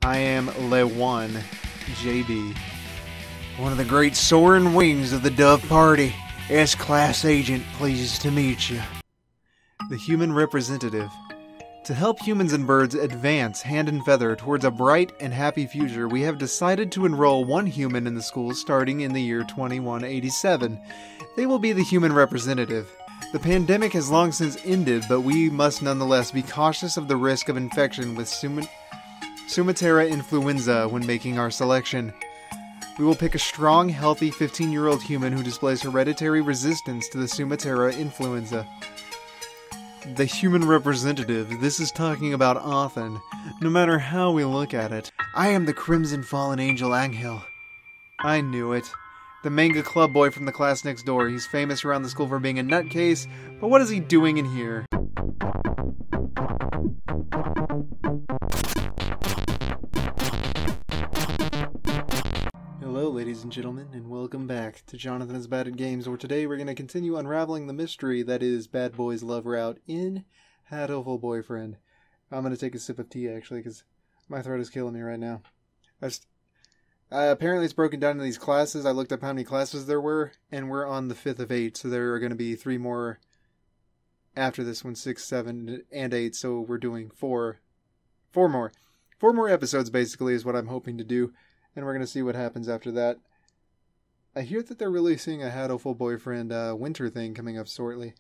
I am Le1 JB, one of the great soaring wings of the Dove Party. S-Class Agent, pleased to meet you. The human representative. To help humans and birds advance hand and feather towards a bright and happy future, we have decided to enroll one human in the school starting in the year 2187. They will be the human representative. The pandemic has long since ended, but we must nonetheless be cautious of the risk of infection with Sumatera influenza when making our selection. We will pick a strong, healthy 15-year-old human who displays hereditary resistance to the Sumatera influenza. The human representative. This is talking about Othen, no matter how we look at it. I am the Crimson Fallen Angel Angel. I knew it. The manga club boy from the class next door. He's famous around the school for being a nutcase, but what is he doing in here? Hello, ladies and gentlemen, and welcome back to JonathanIsBadAtGames, where today we're going to continue unraveling the mystery that is Bad Boy's love route in Hatoful Boyfriend. I'm going to take a sip of tea, actually, because my throat is killing me right now. Apparently it's broken down into these classes. I looked up how many classes there were, and we're on the 5th of 8, so there are going to be 3 more after this one, 6, 7, and 8, so we're doing 4 more. 4 more episodes, basically, is what I'm hoping to do. And we're going to see what happens after that. I hear that they're releasing a Hatoful Boyfriend winter thing coming up shortly.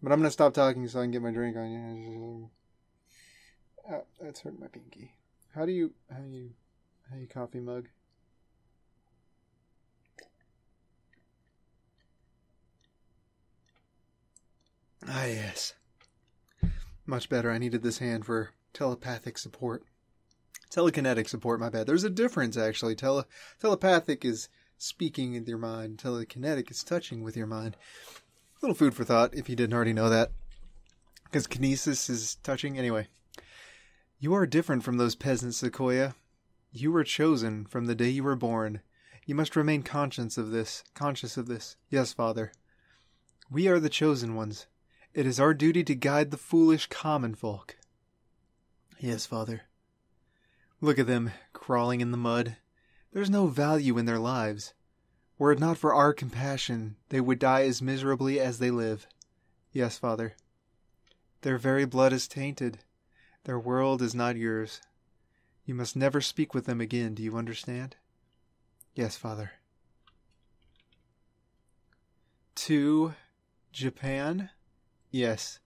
But I'm going to stop talking so I can get my drink on. Oh, that's hurting my pinky. How you coffee mug? Ah, yes. Much better. I needed this hand for telepathic support. Telekinetic support, my bad. There's a difference, actually. Telepathic is speaking with your mind. Telekinetic is touching with your mind. A little food for thought, if you didn't already know that. Because kinesis is touching. Anyway. You are different from those peasants, Sequoia. You were chosen from the day you were born. You must remain conscious of this. Yes, Father. We are the chosen ones. It is our duty to guide the foolish common folk. Yes, Father. Look at them, crawling in the mud. There's no value in their lives. Were it not for our compassion, they would die as miserably as they live. Yes, Father. Their very blood is tainted. Their world is not yours. You must never speak with them again, do you understand? Yes, Father. To Japan? Yes.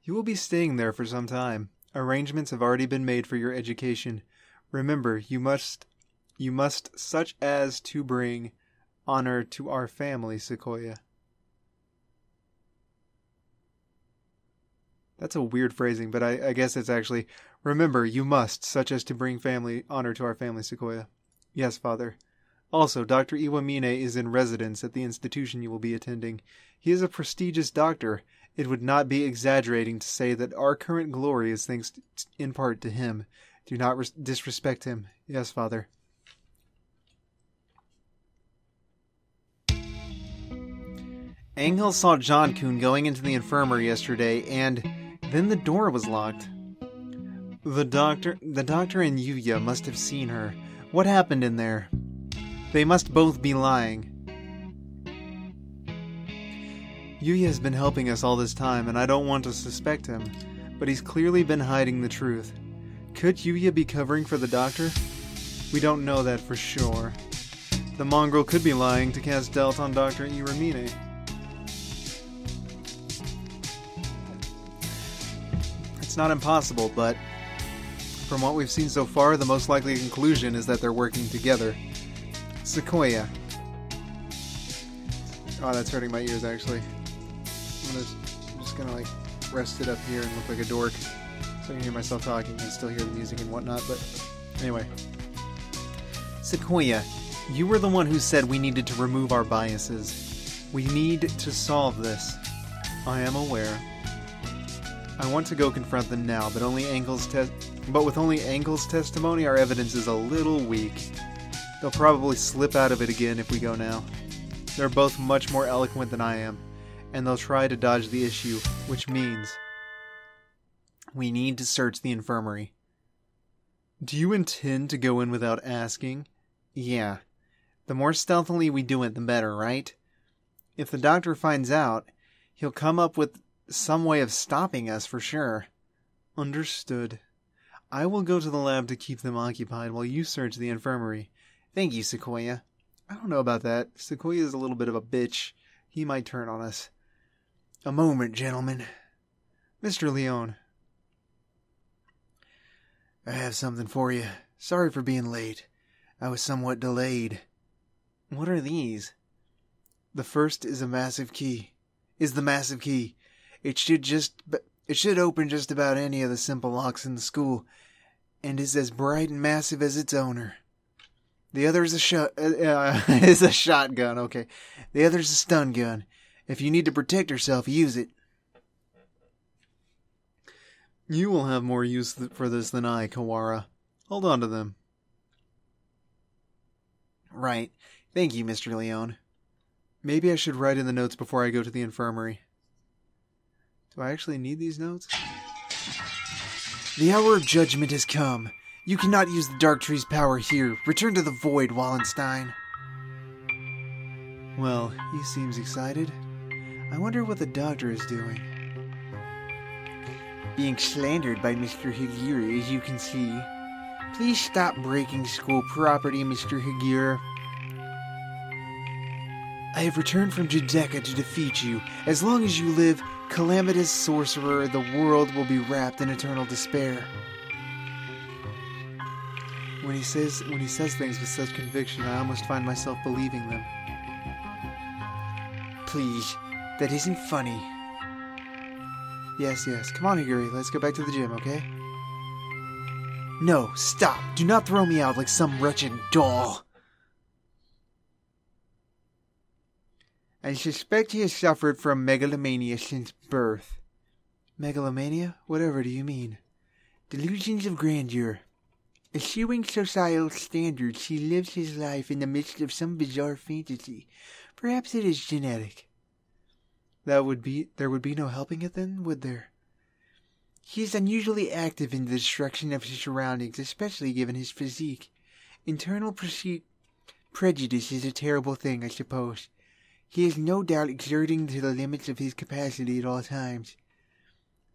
You will be staying there for some time. Arrangements have already been made for your education. Remember, you must such as to bring honor to our family, Sequoia. That's a weird phrasing, but I guess it's actually, remember, you must, such as to bring honor to our family, Sequoia. Yes, Father. Also, Dr. Iwamine is in residence at the institution you will be attending. He is a prestigious doctor. It would not be exaggerating to say that our current glory is thanks in part to him. Do not disrespect him. Yes, Father. Angel saw John-kun going into the infirmary yesterday, and then the door was locked. The doctor and Yuuy-are must have seen her. What happened in there? They must both be lying. Yuuy has been helping us all this time, and I don't want to suspect him, but he's clearly been hiding the truth. Could Yuuy be covering for the doctor? We don't know that for sure. The mongrel could be lying to cast doubt on Dr. Iwamine. It's not impossible, but from what we've seen so far, the most likely conclusion is that they're working together. Sequoia. Oh, that's hurting my ears, actually. I'm just gonna, rest it up here and look like a dork. So I can hear myself talking and still hear the music and whatnot, but anyway. Sequoia, you were the one who said we needed to remove our biases. We need to solve this. I am aware. I want to go confront them now, but with only Angel's testimony, our evidence is a little weak. They'll probably slip out of it again if we go now. They're both much more eloquent than I am, and they'll try to dodge the issue, which means we need to search the infirmary. Do you intend to go in without asking? Yeah. The more stealthily we do it, the better, right? If the doctor finds out, he'll come up with some way of stopping us for sure. Understood. I will go to the lab to keep them occupied while you search the infirmary. Thank you, Sequoia. I don't know about that. Sequoia is a little bit of a bitch. He might turn on us. A moment, gentlemen. Mr. Leone. I have something for you. Sorry for being late. I was somewhat delayed. What are these? The first is the massive key. It should open just about any of the simple locks in the school, and is as bright and massive as its owner. The other is a shotgun, okay. The other is a stun gun. If you need to protect yourself, use it. You will have more use for this than I, Kawara. Hold on to them. Right. Thank you, Mr. Leone. Maybe I should write in the notes before I go to the infirmary. Do I actually need these notes? The hour of judgment has come. You cannot use the Dark Tree's power here. Return to the Void, Wallenstein. Well, he seems excited. I wonder what the doctor is doing. Being slandered by Mr. Higuera, as you can see. Please stop breaking school property, Mr. Higuera. I have returned from Judecca to defeat you. As long as you live, calamitous sorcerer, the world will be wrapped in eternal despair. When he says things with such conviction, I almost find myself believing them. Please, that isn't funny. Yes. Come on, Higuri. Let's go back to the gym, okay? No, stop. Do not throw me out like some wretched doll. I suspect he has suffered from megalomania since birth. Megalomania? Whatever do you mean? Delusions of grandeur. Eschewing societal standards, he lives his life in the midst of some bizarre fantasy. Perhaps it is genetic. There would be no helping it then, would there? He is unusually active in the destruction of his surroundings, especially given his physique. Internal prejudice is a terrible thing, I suppose. He is no doubt exerting to the limits of his capacity at all times.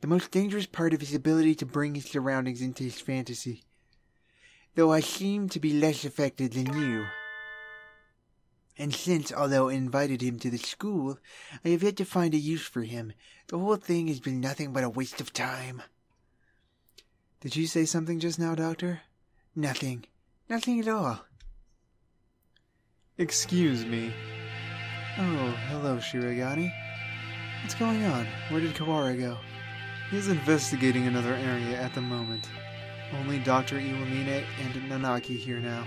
The most dangerous part of his ability to bring his surroundings into his fantasy. Though I seem to be less affected than you. And since, although I invited him to the school, I have yet to find a use for him, the whole thing has been nothing but a waste of time. Did you say something just now, Doctor? Nothing. Nothing at all. Excuse me. Oh, hello, Shirogane. What's going on? Where did Kawara go? He's investigating another area at the moment. Only Dr. Iwamine and Nanaki here now.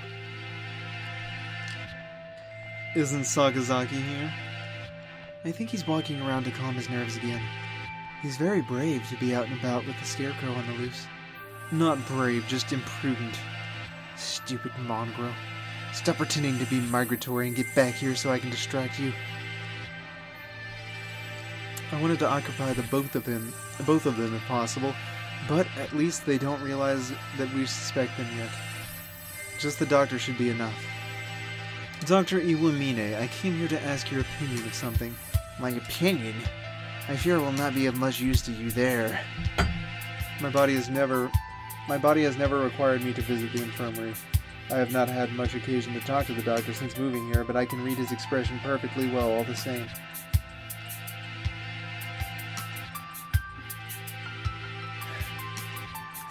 Isn't Sakazaki here? I think he's walking around to calm his nerves again. He's very brave to be out and about with the scarecrow on the loose. Not brave, just imprudent. Stupid mongrel. Stop pretending to be migratory and get back here so I can distract you. I wanted to occupy the both of them if possible, but at least they don't realize that we suspect them yet. Just the doctor should be enough. Dr. Iwamine, I came here to ask your opinion of something. My opinion? I fear it will not be of much use to you there. My body has never required me to visit the infirmary. I have not had much occasion to talk to the doctor since moving here, but I can read his expression perfectly well all the same.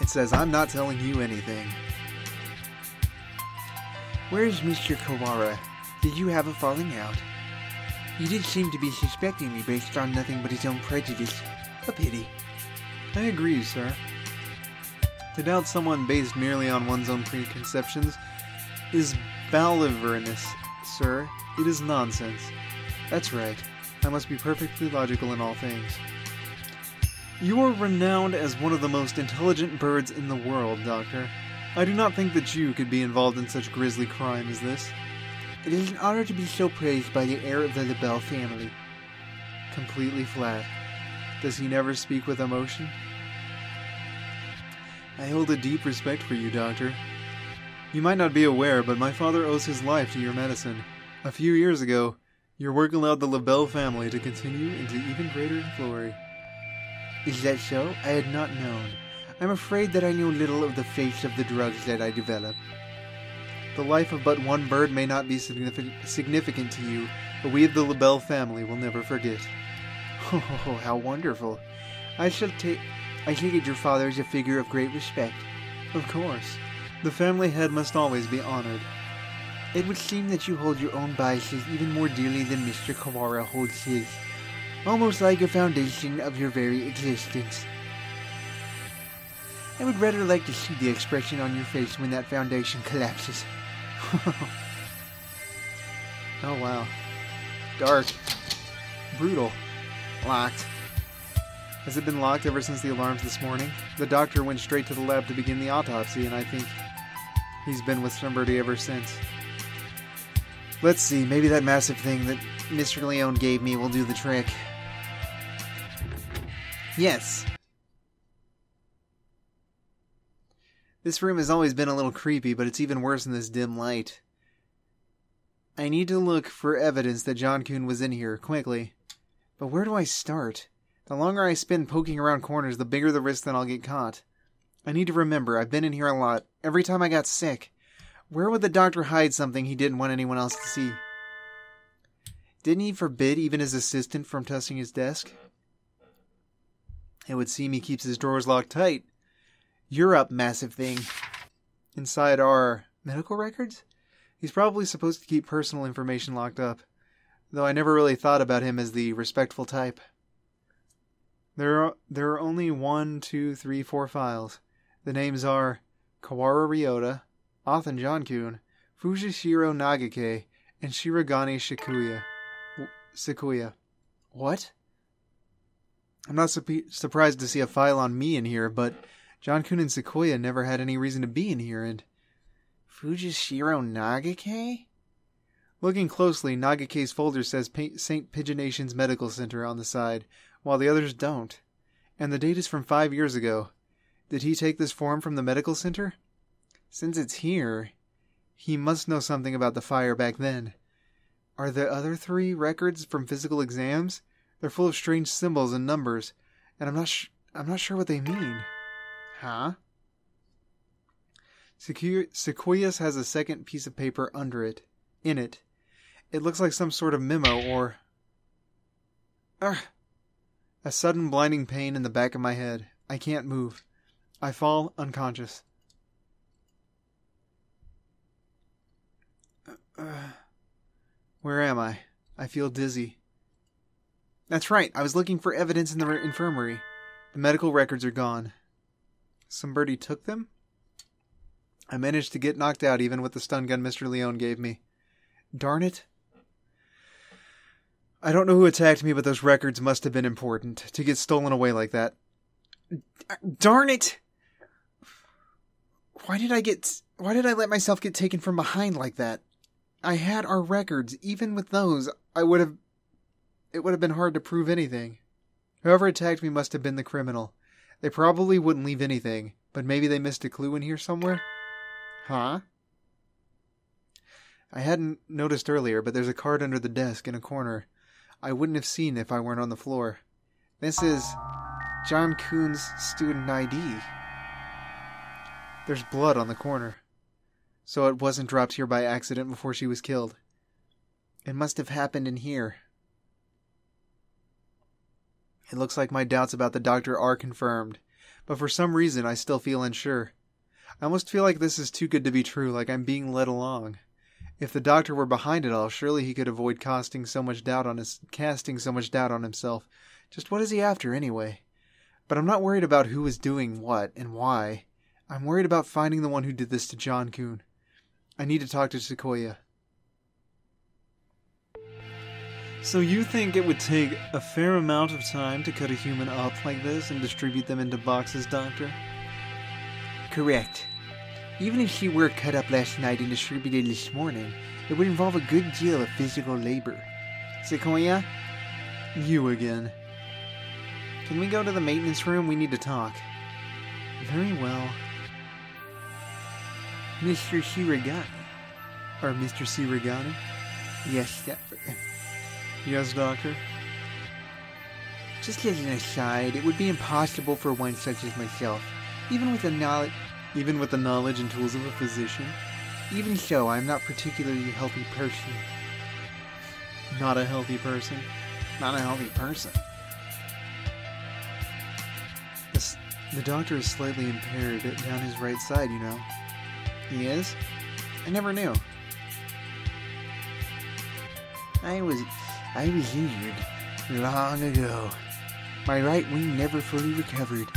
It says, I'm not telling you anything. Where is Mr. Kawara? Did you have a falling out? He did seem to be suspecting me based on nothing but his own prejudice. A pity. I agree, sir. To doubt someone based merely on one's own preconceptions is balivernous, sir. It is nonsense. That's right. I must be perfectly logical in all things. You are renowned as one of the most intelligent birds in the world, Doctor. I do not think that you could be involved in such grisly crime as this. It is an honor to be so praised by the heir of the LaBelle family. Completely flat. Does he never speak with emotion? I hold a deep respect for you, Doctor. You might not be aware, but my father owes his life to your medicine. A few years ago, your work allowed the LaBelle family to continue into even greater glory. Is that so? I had not known. I'm afraid that I know little of the face of the drugs that I develop. The life of but one bird may not be significant to you, but we of the LaBelle family will never forget. Oh, how wonderful. I take it your father is a figure of great respect. Of course. The family head must always be honored. It would seem that you hold your own biases even more dearly than Mr. Kawara holds his. Almost like a foundation of your very existence. I would rather like to see the expression on your face when that foundation collapses. Oh wow. Dark. Brutal. Locked. Has it been locked ever since the alarms this morning? The doctor went straight to the lab to begin the autopsy, and I think he's been with somebody ever since. Let's see, maybe that massive thing that Mr. Leone gave me will do the trick. Yes. This room has always been a little creepy, but it's even worse in this dim light. I need to look for evidence that John-kun was in here, quickly. But where do I start? The longer I spend poking around corners, the bigger the risk that I'll get caught. I need to remember, I've been in here a lot. Every time I got sick. Where would the doctor hide something he didn't want anyone else to see? Didn't he forbid even his assistant from touching his desk? It would seem he keeps his drawers locked tight. You're up, massive thing. Inside are medical records? He's probably supposed to keep personal information locked up, though I never really thought about him as the respectful type. There are only 1, 2, 3, 4 files. The names are Kawara Ryota, Othan John-kun, Fujishiro Nagake, and Shirogane Sakuya. What? I'm not surprised to see a file on me in here, but John-kun and Sakuya never had any reason to be in here, and Fujishiro Nagake? Looking closely, Nagake's folder says St. Pigeonation's Medical Center on the side, while the others don't. And the date is from 5 years ago. Did he take this form from the medical center? Since it's here, he must know something about the fire back then. Are the other 3 records from physical exams? They're full of strange symbols and numbers, and I'm not sure what they mean. Huh? Sequoias has a second piece of paper in it. It looks like some sort of memo or... A sudden blinding pain in the back of my head. I can't move. I fall unconscious. Where am I? I feel dizzy. That's right, I was looking for evidence in the infirmary. The medical records are gone. Somebody took them? I managed to get knocked out even with the stun gun Mr. Leone gave me. Darn it. I don't know who attacked me, but those records must have been important to get stolen away like that. Darn it! Why did I let myself get taken from behind like that? I had our records. Even with those, it would have been hard to prove anything. Whoever attacked me must have been the criminal. They probably wouldn't leave anything, but maybe they missed a clue in here somewhere? Huh? I hadn't noticed earlier, but there's a card under the desk in a corner. I wouldn't have seen if I weren't on the floor. This is John Kuhn's student ID. There's blood on the corner. So it wasn't dropped here by accident before she was killed. It must have happened in here. It looks like my doubts about the doctor are confirmed, but for some reason I still feel unsure. I almost feel like this is too good to be true, like I'm being led along. If the doctor were behind it all, surely he could avoid casting so much doubt on himself. Just what is he after, anyway? But I'm not worried about who is doing what and why. I'm worried about finding the one who did this to John Kuhn. I need to talk to Sequoia. So you think it would take a fair amount of time to cut a human up like this and distribute them into boxes, Doctor? Correct. Even if she were cut up last night and distributed this morning, it would involve a good deal of physical labor. Sequoia? You again. Can we go to the maintenance room? We need to talk. Very well. Mr. Shiragami. Or Mr. Sirigani? Yes, Yes, Doctor? just as an aside, it would be impossible for one such as myself, even with the knowledge... Even with the knowledge and tools of a physician? Even so, I am not particularly a healthy person. Not a healthy person? Not a healthy person. The doctor is slightly impaired down his right side, you know. He is? I never knew. I was injured long ago. My right wing never fully recovered,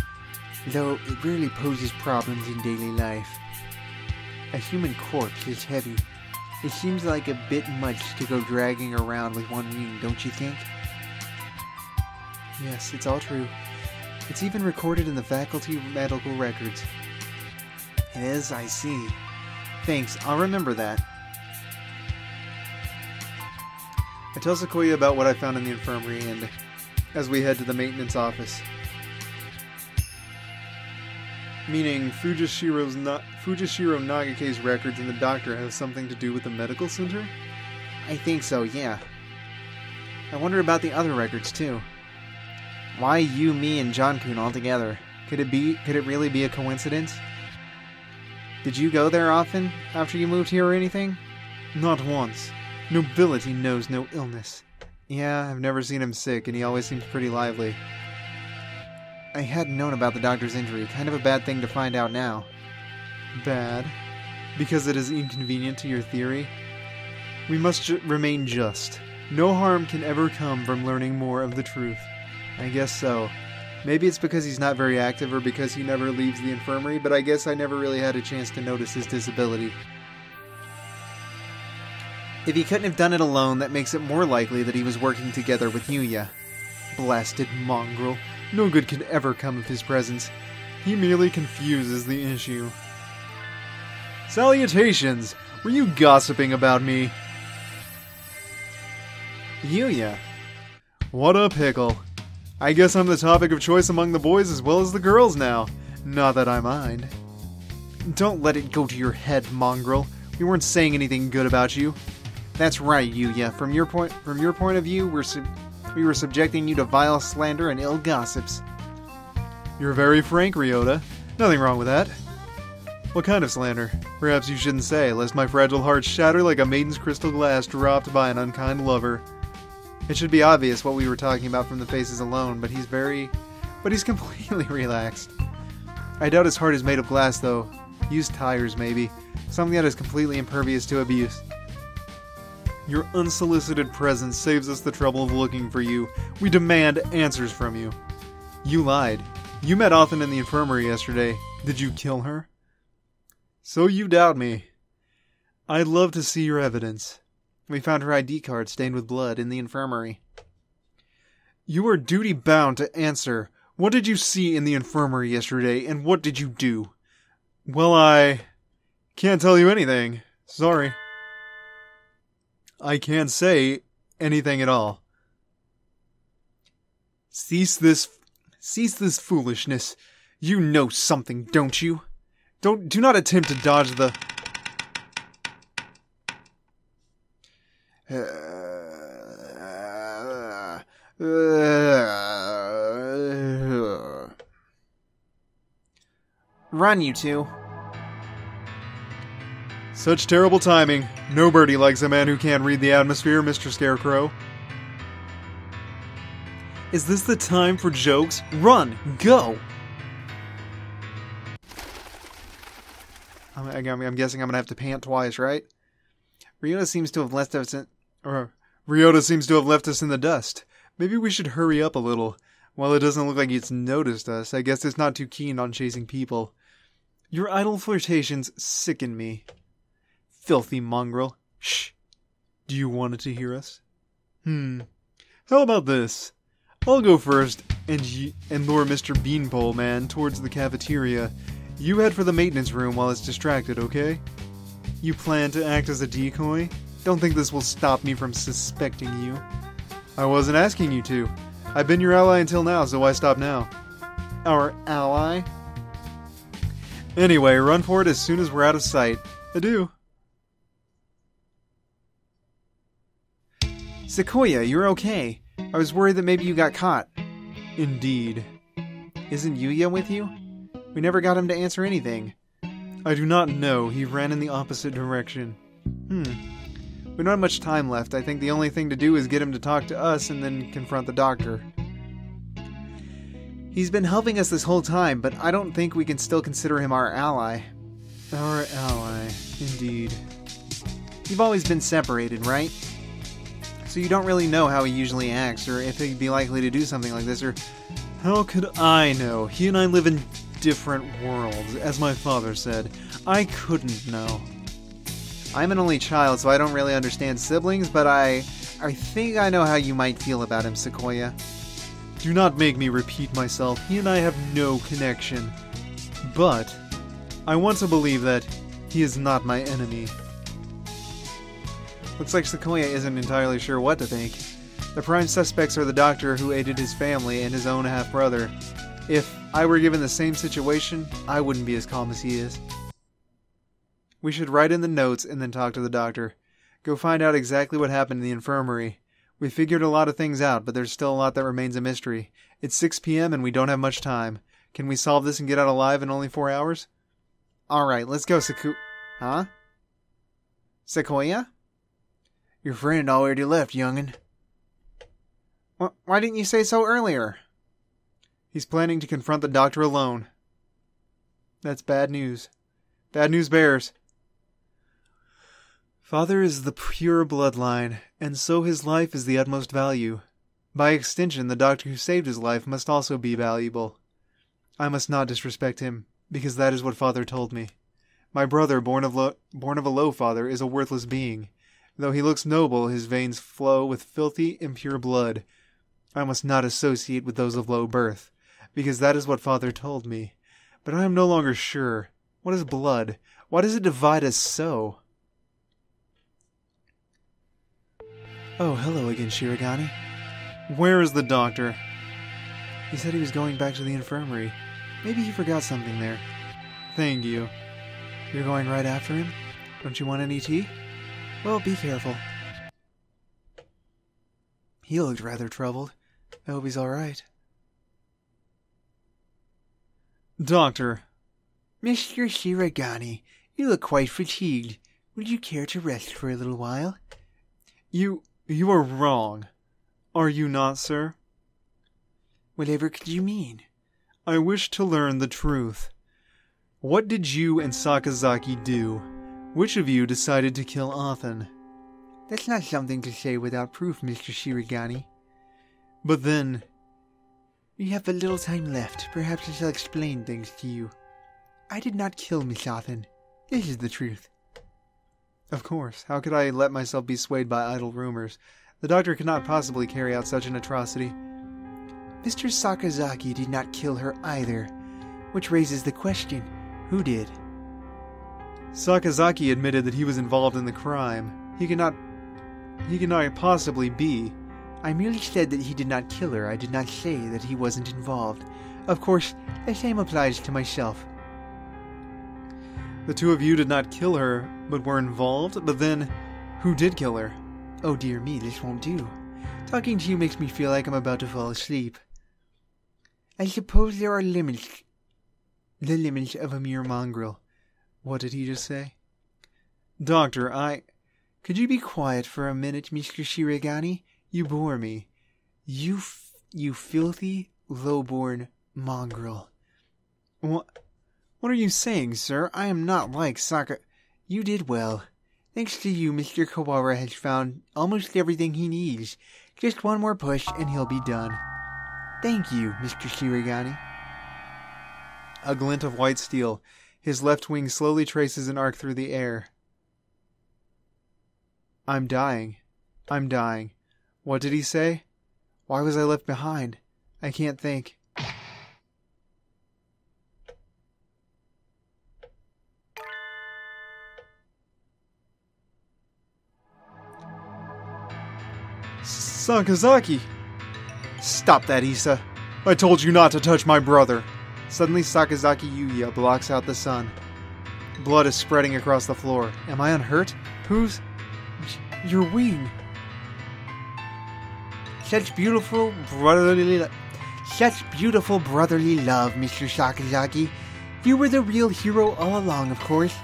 though it rarely poses problems in daily life. A human corpse is heavy. It seems like a bit much to go dragging around with one wing, don't you think? Yes, it's all true. It's even recorded in the faculty medical records. It is, I see. Thanks, I'll remember that. I tell Sequoia about what I found in the infirmary, and as we head to the maintenance office. Meaning Fujishiro Nagake's records and the doctor have something to do with the medical center? I think so, yeah. I wonder about the other records, too. Why you, me, and John-kun all together? Could it really be a coincidence? Did you go there often after you moved here or anything? Not once. Nobility knows no illness. Yeah, I've never seen him sick, and he always seems pretty lively. I hadn't known about the doctor's injury. Kind of a bad thing to find out now. Bad? Because it is inconvenient to your theory? We must remain just. No harm can ever come from learning more of the truth. I guess so. Maybe it's because he's not very active or because he never leaves the infirmary, but I guess I never really had a chance to notice his disability. If he couldn't have done it alone, that makes it more likely that he was working together with Yuuy-are. Blasted mongrel. No good can ever come of his presence. He merely confuses the issue. Salutations! Were you gossiping about me? Yuuy-are. What a pickle. I guess I'm the topic of choice among the boys as well as the girls now. Not that I mind. Don't let it go to your head, mongrel. We weren't saying anything good about you. That's right, Yuuy-are. From your point of view, we were subjecting you to vile slander and ill gossips. You're very frank, Ryota. Nothing wrong with that. What kind of slander? Perhaps you shouldn't say, lest my fragile heart shatter like a maiden's crystal glass dropped by an unkind lover. It should be obvious what we were talking about from the faces alone, but he's completely relaxed. I doubt his heart is made of glass, though. Used tires, maybe. Something that is completely impervious to abuse. Your unsolicited presence saves us the trouble of looking for you. We demand answers from you. You lied. You met Othen in the infirmary yesterday. Did you kill her? So you doubt me. I'd love to see your evidence. We found her ID card stained with blood in the infirmary. You are duty-bound to answer. What did you see in the infirmary yesterday, and what did you do? Well, I can't tell you anything. Sorry. I can't say anything at all. Cease this foolishness. You know something, don't you? Do not attempt to dodge the... Run, you two. Such terrible timing. Nobody likes a man who can't read the atmosphere, Mr. Scarecrow. Is this the time for jokes? Run! Go! I'm guessing I'm gonna have to pant twice, right? Ryota seems to have left us in the dust. Maybe we should hurry up a little. While it doesn't look like it's noticed us, I guess it's not too keen on chasing people. Your idle flirtations sicken me. Filthy mongrel. Shh. Do you want it to hear us? How about this? I'll go first and lure Mr. Beanpole Man towards the cafeteria. You head for the maintenance room while it's distracted, okay? You plan to act as a decoy? Don't think this will stop me from suspecting you. I wasn't asking you to. I've been your ally until now, so why stop now? Our ally? Anyway, run for it as soon as we're out of sight. Adieu. Sequoia, you're okay. I was worried that maybe you got caught. Indeed. Isn't Yuuy-are with you? We never got him to answer anything. I do not know. He ran in the opposite direction. We don't have much time left. I think the only thing to do is get him to talk to us and then confront the doctor. He's been helping us this whole time, but I don't think we can still consider him our ally. Our ally, indeed. You've always been separated, right? So you don't really know how he usually acts, or if he'd be likely to do something like this, or... How could I know? He and I live in different worlds, as my father said. I couldn't know. I'm an only child, so I don't really understand siblings, but I think I know how you might feel about him, Sequoia. Do not make me repeat myself. He and I have no connection. But I want to believe that he is not my enemy. Looks like Sequoia isn't entirely sure what to think. The prime suspects are the doctor who aided his family and his own half-brother. If I were given the same situation, I wouldn't be as calm as he is. We should write in the notes and then talk to the doctor. Go find out exactly what happened in the infirmary. We figured a lot of things out, but there's still a lot that remains a mystery. It's 6 p.m. and we don't have much time. Can we solve this and get out alive in only 4 hours? Alright, let's go, Huh? Sequoia? Your friend already left, young'un. Why didn't you say so earlier? He's planning to confront the doctor alone. That's bad news. Bad news bears. Father is the pure bloodline, and so his life is the utmost value. By extension, the doctor who saved his life must also be valuable. I must not disrespect him, because that is what Father told me. My brother, born of a low father, is a worthless being. Though he looks noble, his veins flow with filthy, impure blood. I must not associate with those of low birth, because that is what Father told me. But I am no longer sure. What is blood? Why does it divide us so? Oh, hello again, Shirogane. Where is the doctor? He said he was going back to the infirmary. Maybe he forgot something there. Thank you. You're going right after him? Don't you want any tea? Well, be careful. He looked rather troubled. I hope he's alright. Doctor. Mr. Shirogane, you look quite fatigued. Would you care to rest for a little while? You are wrong. Are you not, sir? Whatever could you mean? I wish to learn the truth. What did you and Sakazaki do? Which of you decided to kill Athen? That's not something to say without proof, Mr. Shirogane. But then... We have but little time left. Perhaps I shall explain things to you. I did not kill Miss Athen. This is the truth. Of course. How could I let myself be swayed by idle rumors? The doctor could not possibly carry out such an atrocity. Mr. Sakazaki did not kill her either, which raises the question, who did? Sakazaki admitted that he was involved in the crime. He cannot possibly be. I merely said that he did not kill her. I did not say that he wasn't involved. Of course, the same applies to myself. The two of you did not kill her, but were involved? But then, who did kill her? Oh dear me, this won't do. Talking to you makes me feel like I'm about to fall asleep. I suppose there are limits. The limits of a mere mongrel. What did he just say? Doctor, Could you be quiet for a minute, Mr. Shirogane? You bore me. You filthy, low-born mongrel. What are you saying, sir? I am not like You did well. Thanks to you, Mr. Kawara has found almost everything he needs. Just one more push and he'll be done. Thank you, Mr. Shirogane. A glint of white steel. His left wing slowly traces an arc through the air. I'm dying. I'm dying. What did he say? Why was I left behind? I can't think. Sakazaki! Stop that, Issa. I told you not to touch my brother. Suddenly Sakazaki Yuuy blocks out the sun. Blood is spreading across the floor. Am I unhurt? Who's... Your wing. Such beautiful brotherly love, Mr. Sakazaki. You were the real hero all along, of course.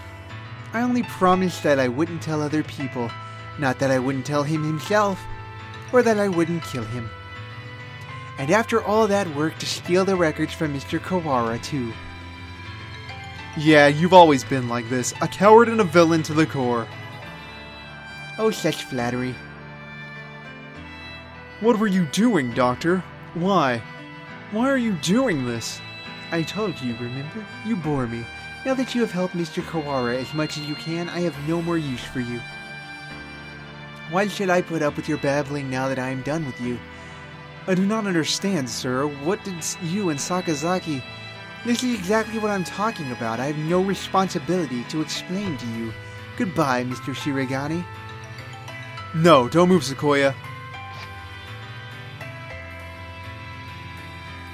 I only promised that I wouldn't tell other people, not that I wouldn't tell him himself, or that I wouldn't kill him. And after all that work to steal the records from Mr. Kawara, too. Yeah, you've always been like this. A coward and a villain to the core. Oh, such flattery. What were you doing, Doctor? Why? Why are you doing this? I told you, remember? You bore me. Now that you have helped Mr. Kawara as much as you can, I have no more use for you. Why should I put up with your babbling now that I am done with you? I do not understand, sir. What did you and Sakazaki... This is exactly what I'm talking about. I have no responsibility to explain to you. Goodbye, Mr. Shiragane. No, don't move, Sequoia.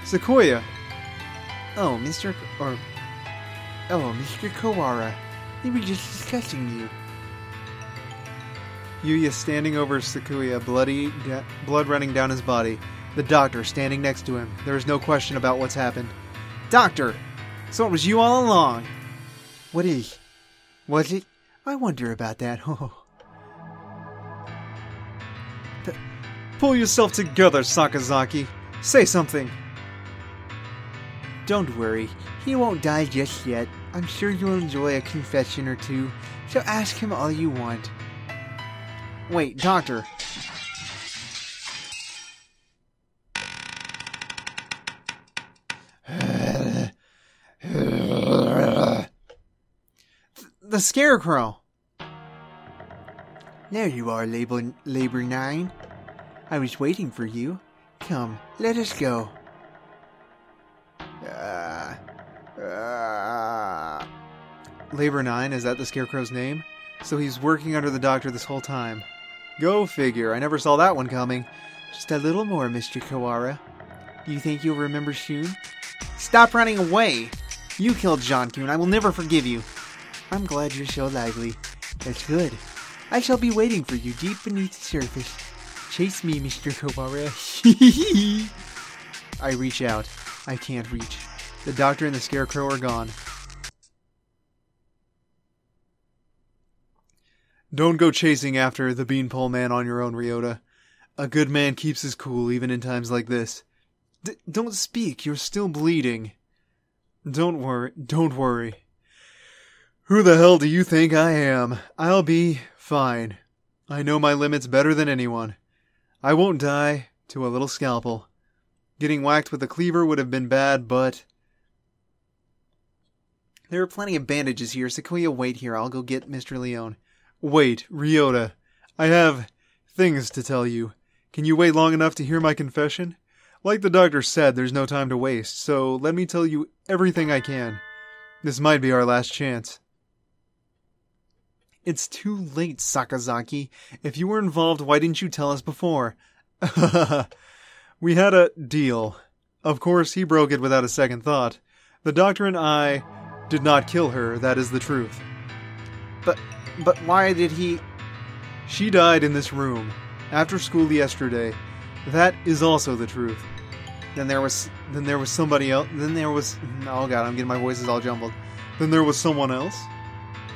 Sequoia! Oh, Mr. Kawara. We were just discussing you. Yuuy is standing over Sequoia, blood running down his body. The doctor standing next to him. There is no question about what's happened. Doctor! So it was you all along! What is? Was it? I wonder about that. Pull yourself together, Sakazaki. Say something. Don't worry. He won't die just yet. I'm sure you'll enjoy a confession or two, so ask him all you want. Wait, Doctor. The Scarecrow! There you are, Labor 9. I was waiting for you. Come, let us go. Labor 9, is that the Scarecrow's name? So he's working under the doctor this whole time. Go figure, I never saw that one coming. Just a little more, Mr. Kawara. You think you'll remember soon? Stop running away! You killed John-kun, I will never forgive you. I'm glad you're so lively. That's good. I shall be waiting for you deep beneath the surface. Chase me, Mr. Kawara. I reach out. I can't reach. The doctor and the Scarecrow are gone. Don't go chasing after the Beanpole Man on your own, Ryota. A good man keeps his cool even in times like this. Don't speak, you're still bleeding. Don't worry. Who the hell do you think I am? I'll be fine. I know my limits better than anyone. I won't die to a little scalpel. Getting whacked with a cleaver would have been bad, but... There are plenty of bandages here. Sequoia, wait here. I'll go get Mr. Leone. Wait, Ryota. I have things to tell you. Can you wait long enough to hear my confession? Like the doctor said, there's no time to waste, so let me tell you everything I can. This might be our last chance. It's too late, Sakazaki. If you were involved, why didn't you tell us before? We had a deal. Of course, he broke it without a second thought. The doctor and I did not kill her, that is the truth. But why did he... She died in this room, after school yesterday. That is also the truth. Then there was somebody else. Then there was... Oh god, I'm getting my voices all jumbled. Then there was someone else?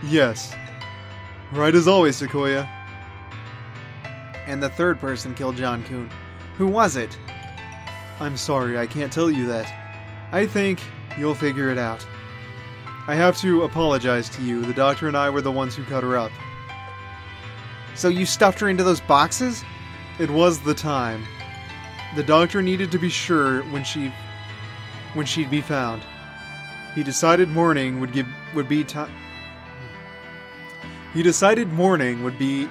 Yes. Right as always, Sequoia. And the third person killed John-kun. Who was it? I'm sorry, I can't tell you that. I think you'll figure it out. I have to apologize to you. The doctor and I were the ones who cut her up. So you stuffed her into those boxes? It was the time. The doctor needed to be sure when she'd be found. He decided morning would be time. He decided morning would be...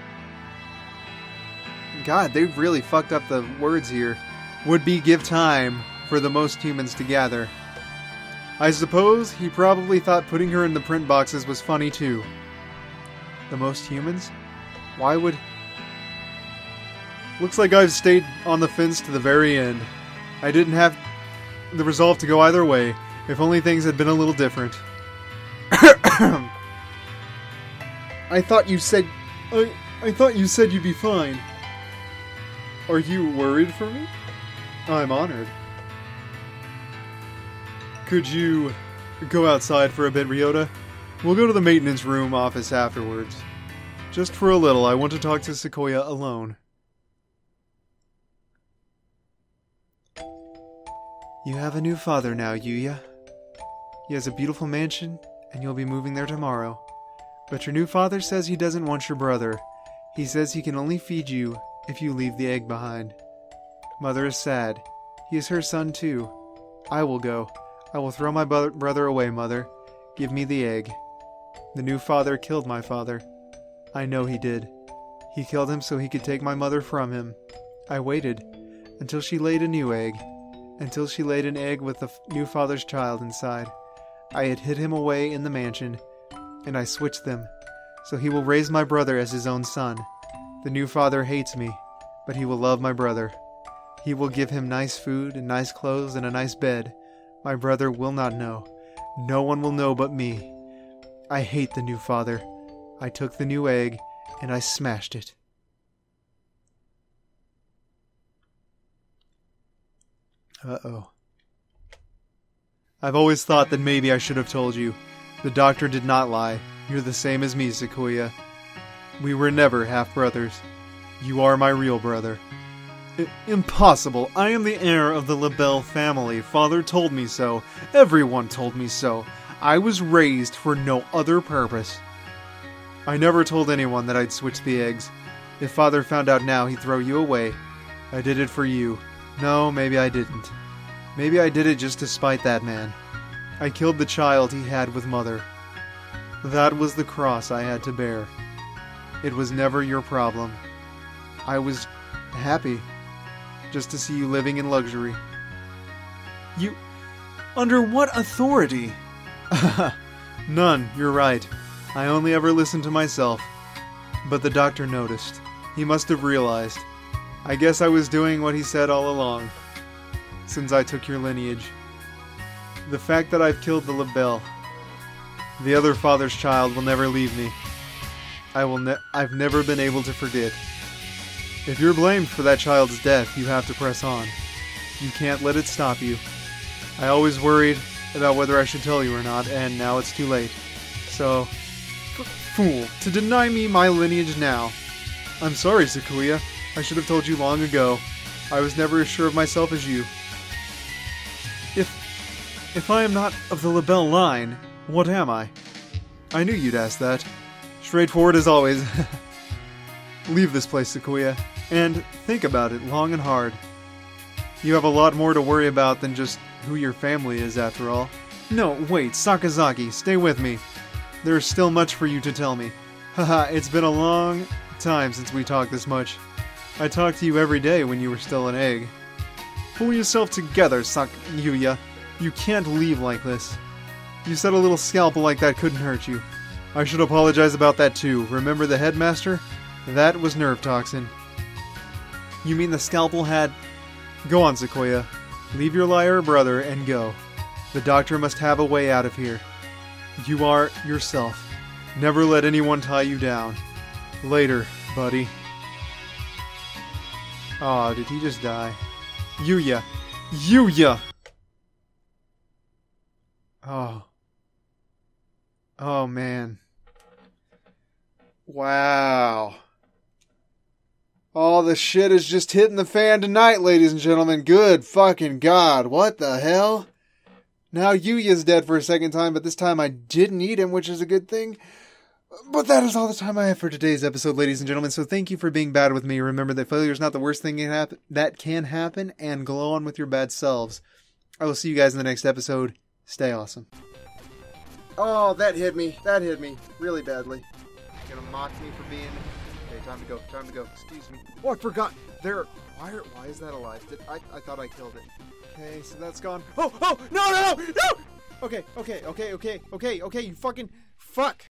God, they've really fucked up the words here. Would be give time for the most humans to gather. I suppose he probably thought putting her in the print boxes was funny too. The most humans? Why would... Looks like I've stayed on the fence to the very end. I didn't have the resolve to go either way. If only things had been a little different. I thought you said you'd be fine. Are you worried for me? I'm honored. Could you go outside for a bit, Ryota? We'll go to the maintenance room office afterwards. Just for a little, I want to talk to Sequoia alone. You have a new father now, Yuuy-are. He has a beautiful mansion, and you'll be moving there tomorrow. But your new father says he doesn't want your brother. He says he can only feed you if you leave the egg behind. Mother is sad. He is her son too. I will go. I will throw my brother away, Mother. Give me the egg. The new father killed my father. I know he did. He killed him so he could take my mother from him. I waited until she laid a new egg. Until she laid an egg with the new father's child inside. I had hid him away in the mansion, and I switched them, so he will raise my brother as his own son. The new father hates me, but he will love my brother. He will give him nice food and nice clothes and a nice bed. My brother will not know. No one will know but me. I hate the new father. I took the new egg, and I smashed it. Uh-oh. I've always thought that maybe I should have told you. The doctor did not lie. You're the same as me, Sequoia. We were never half-brothers. You are my real brother. Impossible. I am the heir of the LaBelle family. Father told me so. Everyone told me so. I was raised for no other purpose. I never told anyone that I'd switch the eggs. If Father found out now, he'd throw you away. I did it for you. No, maybe I didn't. Maybe I did it just to spite that man. I killed the child he had with Mother. That was the cross I had to bear. It was never your problem. I was happy just to see you living in luxury. You... Under what authority? None, you're right. I only ever listened to myself. But the doctor noticed. He must have realized. I guess I was doing what he said all along. Since I took your lineage. The fact that I've killed the LaBelle, the other father's child, will never leave me. I've never been able to forget. If you're blamed for that child's death, you have to press on. You can't let it stop you. I always worried about whether I should tell you or not, and now it's too late. So, fool, to deny me my lineage now. I'm sorry, Sequoia. I should have told you long ago. I was never as sure of myself as you. If I am not of the LaBelle line, what am I? I knew you'd ask that. Straightforward as always. Leave this place, Sequoia, and think about it long and hard. You have a lot more to worry about than just who your family is, after all. No, wait, Sakazaki, stay with me. There is still much for you to tell me. Haha, it's been a long time since we talked this much. I talked to you every day when you were still an egg. Pull yourself together, Yuuy-are. You can't leave like this. You said a little scalpel like that couldn't hurt you. I should apologize about that too. Remember the headmaster? That was nerve toxin. You mean the scalpel had... Go on, Sequoia. Leave your liar brother and go. The doctor must have a way out of here. You are yourself. Never let anyone tie you down. Later, buddy. Aw, did he just die? Yuuy-are! Yuuy-are! Oh. Oh, man. Wow. All the shit is just hitting the fan tonight, ladies and gentlemen. Good fucking God. What the hell? Now Yuuy-are's dead for a second time, but this time I didn't eat him, which is a good thing. But that is all the time I have for today's episode, ladies and gentlemen. So thank you for being bad with me. Remember that failure is not the worst thing that can happen, and go on with your bad selves. I will see you guys in the next episode. Stay awesome. Oh, that hit me. That hit me really badly. Gonna mock me for being... Okay, time to go. Time to go. Excuse me. Oh, I forgot. Why is that alive? I thought I killed it. Okay, so that's gone. Oh, no! Okay, you fucking... Fuck.